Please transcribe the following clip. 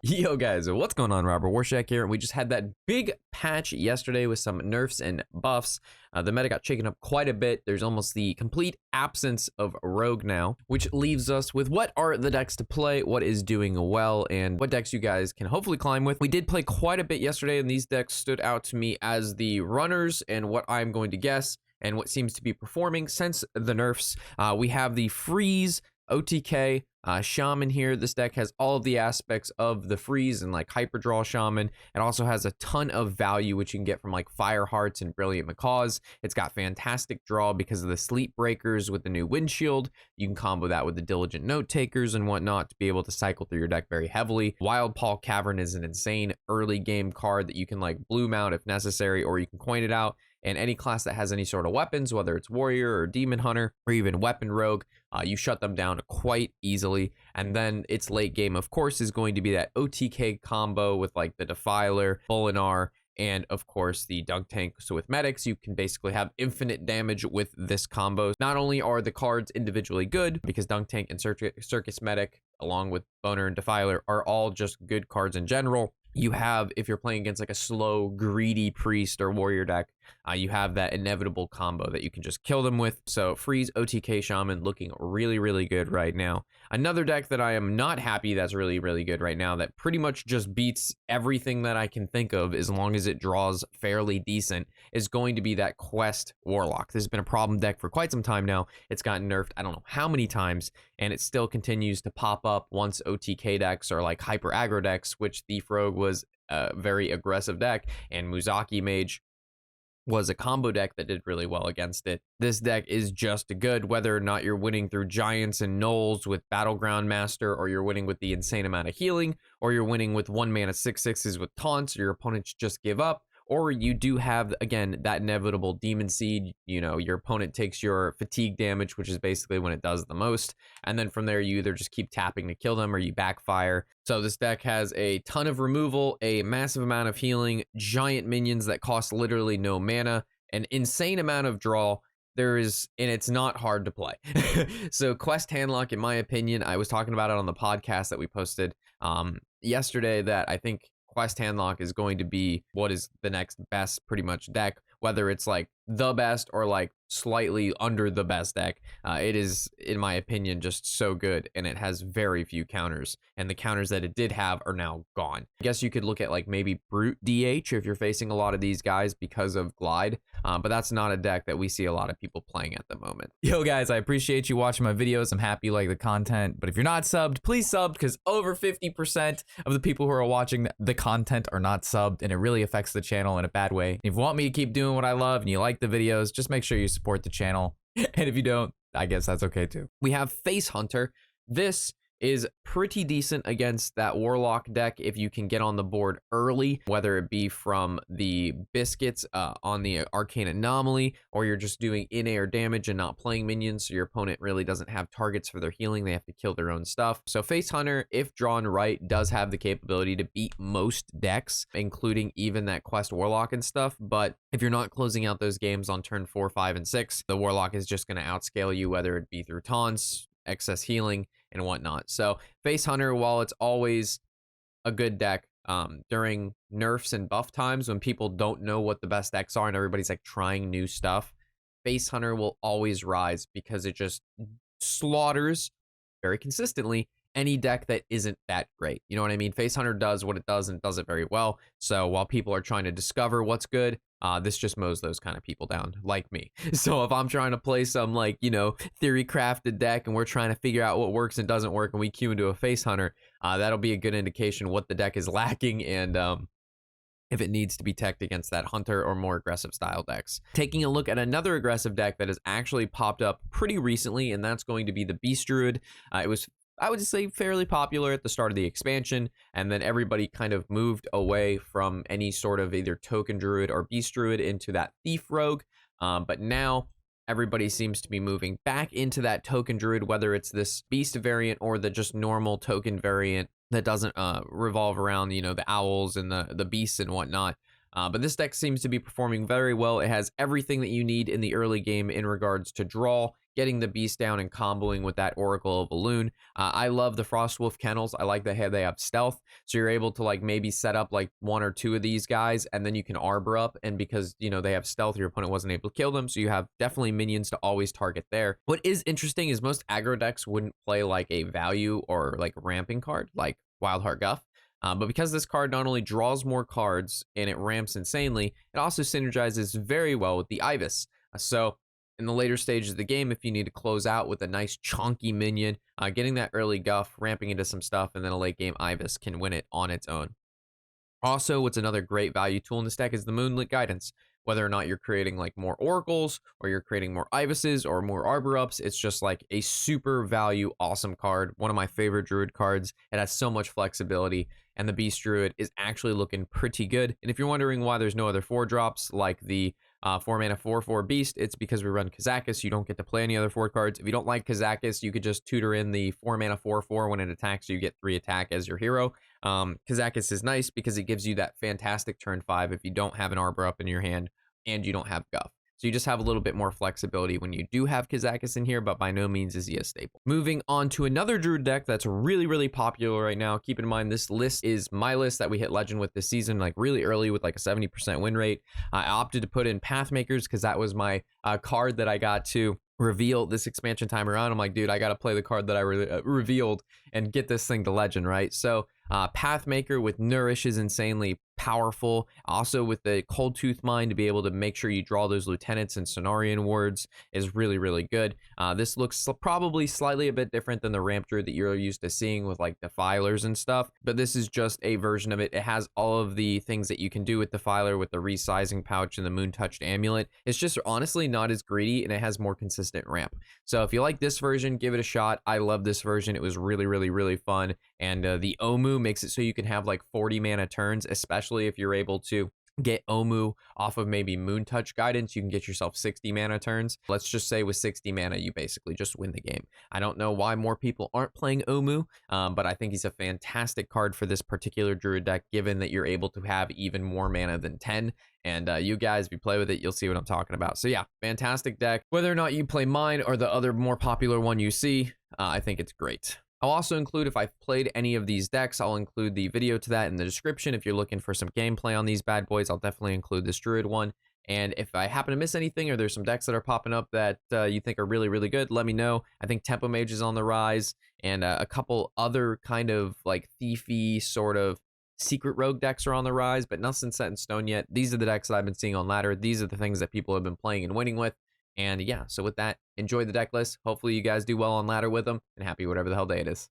Yo guys, what's going on? Robert Warshack here, and we just had that big patch yesterday with some nerfs and buffs. The meta got shaken up quite a bit. There's almost the complete absence of rogue now, which leaves us with what are the decks to play, what is doing well, and what decks you guys can hopefully climb with. We did play quite a bit yesterday, and these decks stood out to me as the runners and what I'm going to guess and what seems to be performing since the nerfs. We have the Freeze OTK Shaman here. This deck has all of the aspects of the Freeze and like Hyperdraw Shaman. It also has a ton of value, which you can get from like Fire Hearts and Brilliant Macaws. It's got fantastic draw because of the Sleep Breakers with the new Windshield. You can combo that with the Diligent Note Takers and whatnot to be able to cycle through your deck very heavily. Wild Paw Cavern is an insane early game card that you can like bloom out if necessary, or you can coin it out. And any class that has any sort of weapons, whether it's Warrior or Demon Hunter or even Weapon Rogue, you shut them down quite easily. And then its late game, of course, is going to be that OTK combo with like the Defiler, Bolinar, and of course the Dunk Tank. So with medics, you can basically have infinite damage with this combo. Not only are the cards individually good, because Dunk Tank and Circus Medic, along with Boner and Defiler, are all just good cards in general. You have, if you're playing against like a slow, greedy priest or warrior deck, you have that inevitable combo that you can just kill them with. So Freeze OTK Shaman looking really, really good right now. Another deck that I am not happy that's really, really good right now, that pretty much just beats everything that I can think of as long as it draws fairly decent, is going to be that Quest Warlock. This has been a problem deck for quite some time now. It's gotten nerfed I don't know how many times, and it still continues to pop up once OTK decks are like hyper aggro decks, which Thief Rogue was a very aggressive deck, and Muzaki Mage was a combo deck that did really well against it. This deck is just good, whether or not you're winning through Giants and Gnolls with Battleground Master, or you're winning with the insane amount of healing, or you're winning with 1 mana 6/6s with taunts, your opponents just give up. Or you do have, again, that inevitable Demon Seed. You know, your opponent takes your fatigue damage, which is basically when it does the most. And then from there, you either just keep tapping to kill them or you backfire. So this deck has a ton of removal, a massive amount of healing, giant minions that cost literally no mana, an insane amount of draw. And it's not hard to play. So Quest Handlock, in my opinion, I was talking about it on the podcast that we posted yesterday, that I think Quest Handlock is going to be what is the next best pretty much deck, whether it's like the best or like slightly under the best deck. It is, in my opinion, just so good, and it has very few counters, and the counters that it did have are now gone. I guess you could look at like maybe Brute DH if you're facing a lot of these guys because of Glide, but that's not a deck that we see a lot of people playing at the moment. Yo guys, I appreciate you watching my videos. I'm happy you like the content, but if you're not subbed, please sub, because over 50% of the people who are watching the content are not subbed, and it really affects the channel in a bad way. If you want me to keep doing what I love and you like the videos, just make sure you support the channel. And if you don't, I guess that's okay too. We have Face Hunter. This is pretty decent against that Warlock deck if you can get on the board early, whether it be from the biscuits on the Arcane Anomaly, or you're just doing in-air damage and not playing minions, so your opponent really doesn't have targets for their healing. They have to kill their own stuff. So Face Hunter, if drawn right, does have the capability to beat most decks, including even that Quest Warlock and stuff. But if you're not closing out those games on turn 4, 5, and 6, the Warlock is just going to outscale you, whether it be through taunts, excess healing, and whatnot. So Face Hunter, while it's always a good deck, during nerfs and buff times when people don't know what the best decks are and everybody's like trying new stuff, Face Hunter will always rise because it just slaughters very consistently any deck that isn't that great. You know what I mean? Face Hunter does what it does and does it very well. So while people are trying to discover what's good, this just mows those kind of people down, like me. So if I'm trying to play some like, you know, theory crafted deck and we're trying to figure out what works and doesn't work, and we queue into a Face Hunter, that'll be a good indication what the deck is lacking, and if it needs to be teched against that Hunter or more aggressive style decks. Taking a look at another aggressive deck that has actually popped up pretty recently, and that's going to be the Beast Druid. It was, I would say, fairly popular at the start of the expansion, and then everybody kind of moved away from any sort of either token druid or beast druid into that thief rogue. But now everybody seems to be moving back into that token druid, whether it's this beast variant or the just normal token variant that doesn't revolve around, you know, the owls and the beasts and whatnot. But this deck seems to be performing very well. It has everything that you need in the early game in regards to draw, getting the beast down and comboing with that Oracle of Elune. I love the Frostwolf Kennels. I like that they have stealth, so you're able to like maybe set up like 1 or 2 of these guys, and then you can arbor up, and because you know they have stealth, your opponent wasn't able to kill them, so you have definitely minions to always target there. What is interesting is most aggro decks wouldn't play like a value or like ramping card like Wildheart Guff. But because this card not only draws more cards and it ramps insanely, it also synergizes very well with the Ibis. So in the later stages of the game, if you need to close out with a nice chonky minion, getting that early Guff, ramping into some stuff, and then a late game Ibis can win it on its own. Also, what's another great value tool in this deck is the Moonlit Guidance. Whether or not you're creating like more oracles, or you're creating more Ibises or more arbor ups, it's just like a super value awesome card. One of my favorite Druid cards. It has so much flexibility, and the Beast Druid is actually looking pretty good. And if you're wondering why there's no other 4-drops like the 4-mana 4/4 Beast, it's because we run Kazakis. You don't get to play any other 4 cards. If you don't like Kazakis, you could just tutor in the 4-mana 4/4. When it attacks, you get 3 attack as your hero. Kazakis is nice because it gives you that fantastic turn 5 if you don't have an arbor up in your hand and you don't have Guff. So you just have a little bit more flexibility when you do have Kazakis in here, but by no means is he a staple. Moving on to another Druid deck that's really, really popular right now. Keep in mind, this list is my list that we hit Legend with this season, like really early with like a 70% win rate. I opted to put in Pathmakers because that was my card that I got to reveal this expansion time around. I'm like, dude, I got to play the card that I revealed and get this thing to Legend, right? So Pathmaker with Nourish is insanely powerful. Also with the Cold Tooth Mine to be able to make sure you draw those lieutenants and Cenarian wards is really, really good. This looks probably slightly a bit different than the Ramp Druid that you're used to seeing with like Defilers and stuff, but this is just a version of it. It has all of the things that you can do with Defiler with the resizing pouch and the Moon Touched Amulet. It's just honestly not as greedy, and it has more consistent ramp. So if you like this version, give it a shot. I love this version. It was really, really, really fun. And the Omu makes it so you can have like 40 mana turns, especially if you're able to get Omu off of maybe Moon Touch Guidance. You can get yourself 60 mana turns. Let's just say with 60 mana, you basically just win the game. I don't know why more people aren't playing Omu, but I think he's a fantastic card for this particular Druid deck, given that you're able to have even more mana than 10. And you guys, if you play with it, you'll see what I'm talking about. So yeah, fantastic deck. Whether or not you play mine or the other more popular one you see, I think it's great. I'll also include, if I've played any of these decks, I'll include the video to that in the description. If you're looking for some gameplay on these bad boys, I'll definitely include this Druid one. And if I happen to miss anything, or there's some decks that are popping up that you think are really, really good, let me know. I think Tempo Mage is on the rise, and a couple other kind of like thiefy sort of secret rogue decks are on the rise, but nothing's set in stone yet. These are the decks that I've been seeing on ladder. These are the things that people have been playing and winning with. And yeah, so with that, enjoy the deck list. Hopefully you guys do well on ladder with them, and happy whatever the hell day it is.